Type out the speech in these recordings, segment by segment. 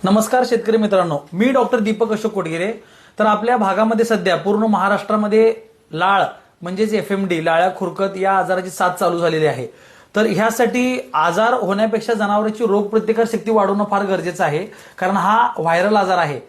नमस्कार शेतकरी मित्रांनो, मी डॉक्टर दीपक अशोक कोटगिरे। तर आपल्या भागामध्ये सध्या पूर्ण महाराष्ट्रामध्ये लाळ म्हणजेच एफएमडी लाळ्या खुरकत या आजाराची साथ चालू झालेली आहे। तर ह्यासाठी आजार होण्यापेक्षा जनावरांची रोगप्रतिकार शक्ती वाढवणं फार गरजेचं आहे, कारण हा व्हायरल आजार आहे।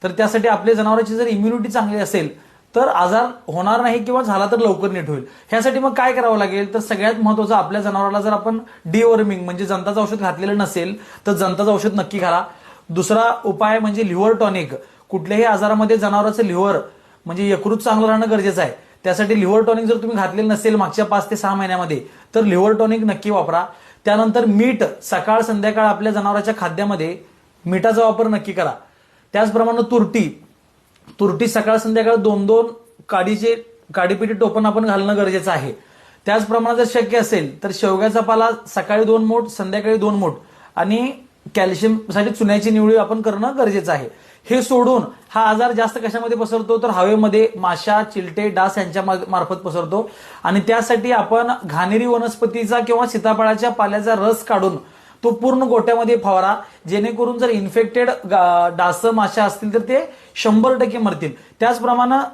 तर त्यासाठी आपल्या जनावरांची जर इम्युनिटी चांगली असेल तर आजार होणार नाही किंवा झाला तर लवकर नीट होईल। ह्यासाठी मग काय करावं लागेल, तर सगळ्यात महत्त्वाचं आपल्या जनावराला जर आपण डिवॉर्मिंग म्हणजे जंताचं औषध घातलेलं नसेल तर जंताचं औषध नक्की घाला। दुसरा उपाय म्हणजे लिव्हर टॉनिक। कुठल्याही आजारामध्ये जनावराचं लिव्हर म्हणजे यकृत चांगलं राहणं गरजेचं आहे। त्यासाठी लिव्हर टॉनिक जर तुम्ही घातलेलं नसेल मागच्या 5 ते 6 महिन्यामध्ये तर लिव्हर टॉनिक नक्की वापरा। त्यानंतर मीठ सकाळ संध्याकाळ आपल्या जनावराच्या खाद्यामध्ये मीठाचा वापर नक्की करा। त्याचप्रमाणे तुरटी सकाळ संध्याकाळ 2-2 काडीपिटी टोपण आपण घालणं गरजेचं आहे। त्याचप्रमाणे जर शक्य असेल तर शेवग्याचा पाला सकाळी 2 मूठ संध्याकाळी 2 मूठ आणि कॅल्शियमसाठी चुन्याची निवडी आपण करणं गरजेचं आहे। हे सोडून हा आजार जास्त कशामध्ये पसरतो तर हवेमध्ये माशा, चिलटे, डास यांच्या मार्फत पसरतो आणि त्यासाठी आपण घाणेरी वनस्पतीचा किंवा सीताफळाच्या पाल्याचा रस काढून तो पूर्ण गोट्यामध्ये फवारा, जेणेकरून जर इन्फेक्टेड डास माशा असतील तर ते 100% मरतील। त्याचप्रमाणे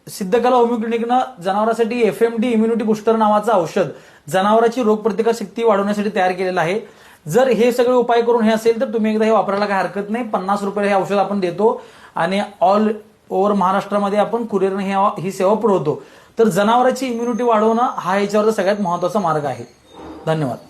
सिद्धकला होमिओ क्लिनिकनं जनावरांसाठी एफएमडी इम्युनिटी बुस्टर नावाचं औषध जनावरांची रोगप्रतिकार शक्ती वाढवण्यासाठी तयार केलेलं आहे। जर हे सगळे उपाय करून हे असेल तर तुम्ही एकदा हे वापरायला काही हरकत नाही। 50 रुपये हे औषध आपण देतो आणि ऑल ओव्हर महाराष्ट्रामध्ये आपण कुरिअरने ही सेवा पुरवतो। तर जनावरांची इम्युनिटी वाढवणं हा याच्यावरचा सगळ्यात महत्त्वाचा मार्ग आहे। धन्यवाद।